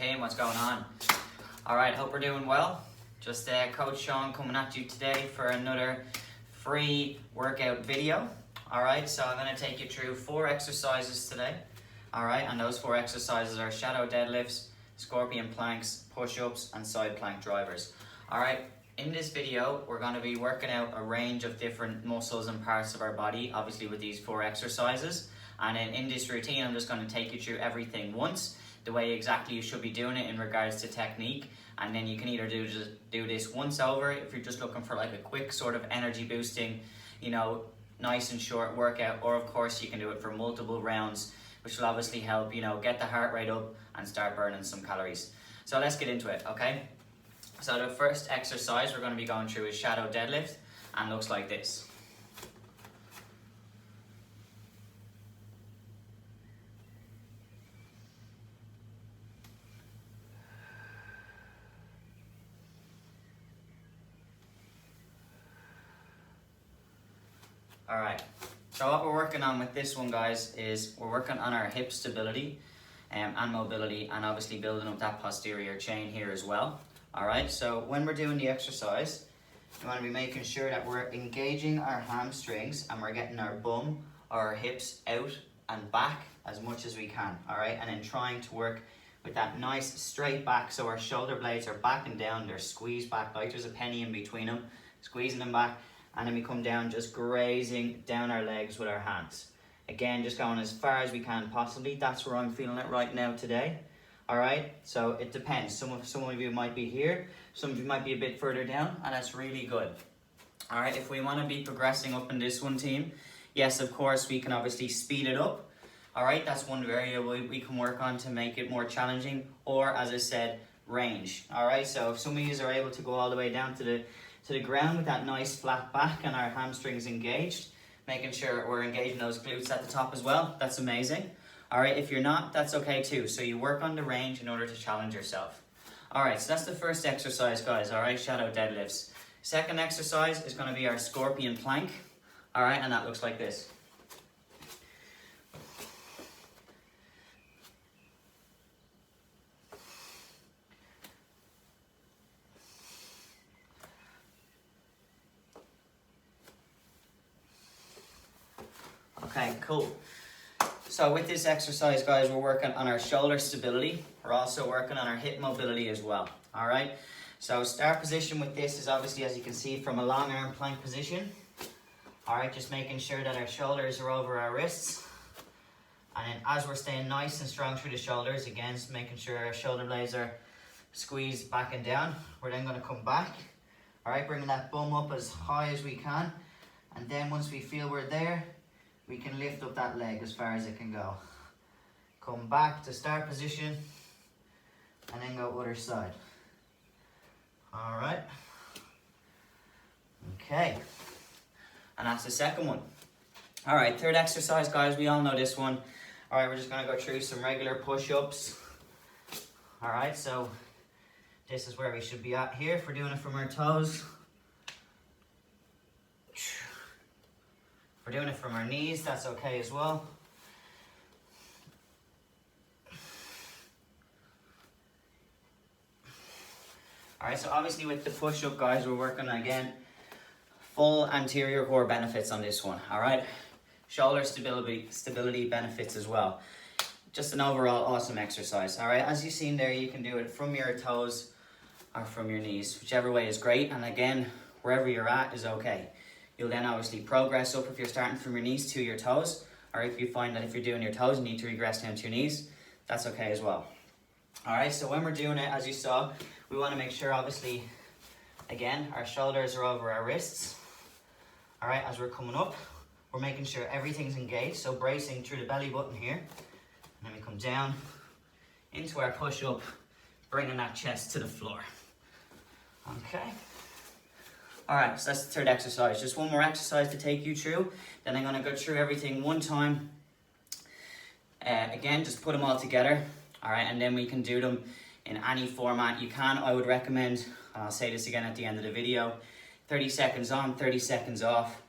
team, what's going on? Alright, hope we're doing well. Just Coach Sean coming at you today for another free workout video. Alright, so I'm going to take you through 4 exercises today. Alright, and those 4 exercises are shadow deadlifts, scorpion planks, push-ups, and side plank drivers. Alright, in this video, we're going to be working out a range of different muscles and parts of our body, obviously with these 4 exercises. And then in this routine, I'm just going to take you through everything once, the way exactly you should be doing it in regards to technique. And then you can either do this once over if you're just looking for like a quick sort of energy boosting, nice and short workout, or of course you can do it for multiple rounds, which will obviously help, get the heart rate up and start burning some calories. So let's get into it, okay? So the first exercise we're going to be going through is shadow deadlift, and looks like this. Alright, so what we're working on with this one, guys, is we're working on our hip stability and mobility, and obviously building up that posterior chain here as well. Alright, so when we're doing the exercise, you want to be making sure that we're engaging our hamstrings and we're getting our bum or our hips out and back as much as we can. Alright, and then trying to work with that nice straight back, so our shoulder blades are back and down, they're squeezed back like there's a penny in between them, squeezing them back. And then we come down, just grazing down our legs with our hands. Again, just going as far as we can possibly. That's where I'm feeling it right now today. Alright, so it depends. Some of you might be here, some of you might be a bit further down, and that's really good. Alright, if we want to be progressing up in this one, team, yes, of course, we can obviously speed it up. Alright, that's one area we can work on to make it more challenging, or as I said, range. Alright, so if some of you are able to go all the way down to the ground with that nice flat back and our hamstrings engaged, making sure we're engaging those glutes at the top as well, that's amazing. Alright, if you're not, that's okay too. So you work on the range in order to challenge yourself. Alright, so that's the first exercise, guys, alright, shadow deadlifts. Second exercise is going to be our scorpion plank, alright, and that looks like this. Okay, cool. So with this exercise, guys, we're working on our shoulder stability. We're also working on our hip mobility as well. All right. So start position with this is obviously, as you can see, from a long arm plank position. All right, just making sure that our shoulders are over our wrists. And then as we're staying nice and strong through the shoulders, again, just making sure our shoulder blades are squeezed back and down. We're then going to come back. All right, bringing that bum up as high as we can. And then once we feel we're there, we can lift up that leg as far as it can go. Come back to start position and then go other side. All right. Okay. And that's the second one. All right, third exercise, guys. We all know this one. All right, we're just going to go through some regular push-ups. All right, so this is where we should be at here if we're doing it from our toes. We're doing it from our knees, that's okay as well. Alright, so obviously with the push-up, guys, we're working again full anterior core benefits on this one, alright? Shoulder stability benefits as well. Just an overall awesome exercise, alright? As you've seen there, you can do it from your toes or from your knees, whichever way is great, and again, wherever you're at is okay. You'll then obviously progress up if you're starting from your knees to your toes, or if you find that if you're doing your toes, you need to regress down to your knees, that's okay as well. Alright, so when we're doing it, as you saw, we want to make sure, obviously, again, our shoulders are over our wrists. Alright, as we're coming up, we're making sure everything's engaged, so bracing through the belly button here. And then we come down into our push-up, bringing that chest to the floor. Okay. Alright, so that's the third exercise. Just one more exercise to take you through. Then I'm going to go through everything one time. Again, just put them all together. Alright, and then we can do them in any format you can. I would recommend, and I'll say this again at the end of the video, 30 seconds on, 30 seconds off.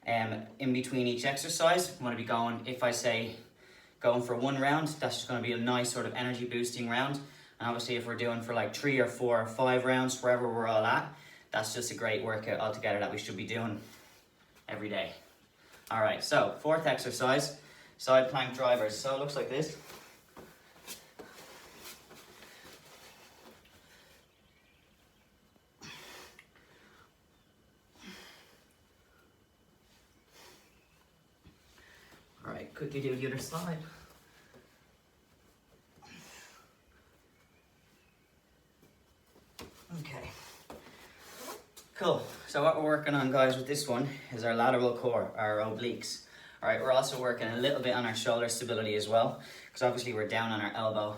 In between each exercise, I'm going to be going, if I say going for one round, that's just going to be a nice sort of energy boosting round. And And obviously if we're doing for like 3 or 4 or 5 rounds, wherever we're all at, that's just a great workout altogether that we should be doing every day. All right, so 4th exercise, side plank drivers. So it looks like this. All right, quickly do the other side. Okay, cool. So what we're working on, guys, with this one is our lateral core, our obliques. All right, we're also working a little bit on our shoulder stability as well, because obviously we're down on our elbow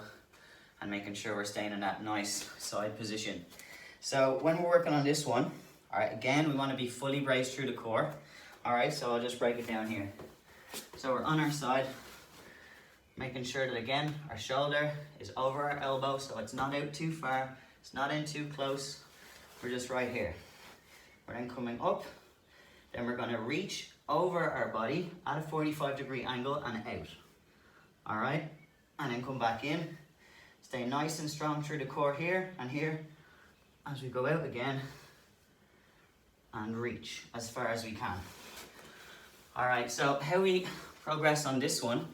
and making sure we're staying in that nice side position. So when we're working on this one, all right, again, we want to be fully braced through the core. All right, so I'll just break it down here. So we're on our side, making sure that, again, our shoulder is over our elbow, so it's not out too far, it's not in too close, we're just right here. We're then coming up, then we're gonna reach over our body at a 45-degree angle and out. All right, and then come back in, stay nice and strong through the core here and here, as we go out again, and reach as far as we can. All right, so how we progress on this one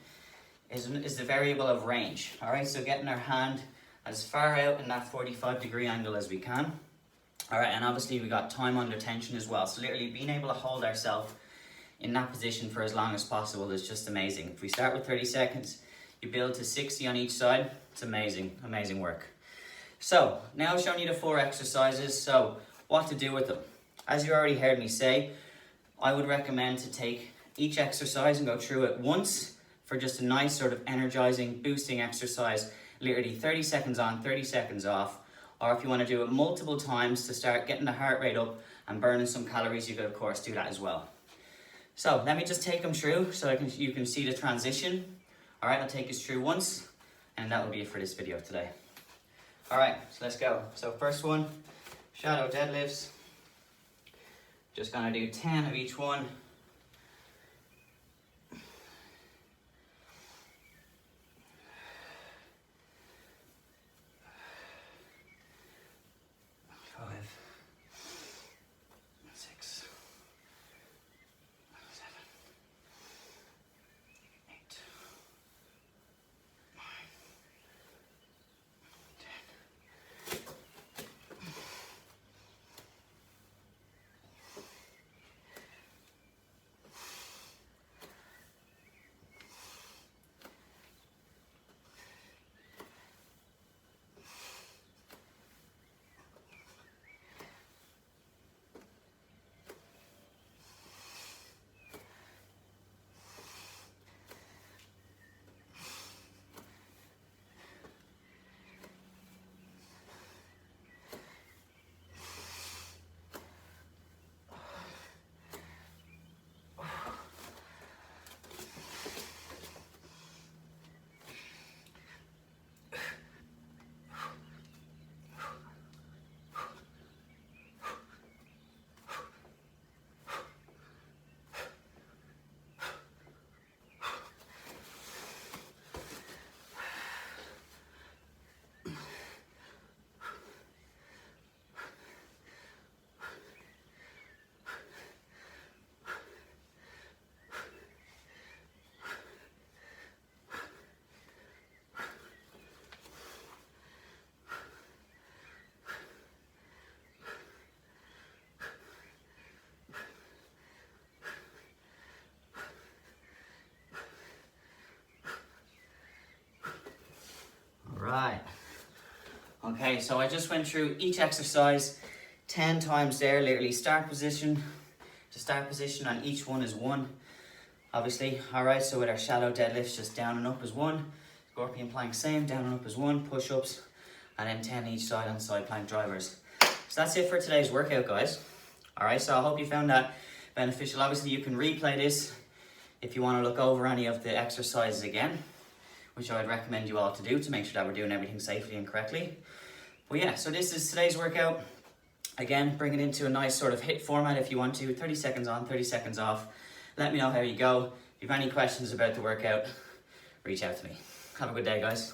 is the variable of range. All right, so getting our hand as far out in that 45-degree angle as we can. All right, and obviously we got time under tension as well. So literally being able to hold ourselves in that position for as long as possible is just amazing. If we start with 30 seconds, you build to 60 on each side. It's amazing, amazing work. So now showing you the 4 exercises. So what to do with them. As you already heard me say, I would recommend to take each exercise and go through it once for just a nice sort of energizing, boosting exercise, literally 30 seconds on, 30 seconds off. Or if you want to do it multiple times to start getting the heart rate up and burning some calories, you could of course do that as well. So let me just take them through so you can see the transition. All right, I'll take us through once and that will be it for this video today. All right, so let's go. So first one, shadow deadlifts. Just gonna do 10 of each one. Right. Okay, so I just went through each exercise 10 times there, literally start position to start position on each one is 1, obviously. All right, so with our shallow deadlifts, just down and up is 1, scorpion plank same, down and up is 1, push-ups, and then 10 each side on side plank drivers. So that's it for today's workout, guys. All right, so I hope you found that beneficial. Obviously, you can replay this if you want to look over any of the exercises again, which I would recommend you all to do to make sure that we're doing everything safely and correctly. But yeah, so this is today's workout. Again, bring it into a nice sort of HIIT format if you want to, 30 seconds on, 30 seconds off. Let me know how you go. If you have any questions about the workout, reach out to me. Have a good day, guys.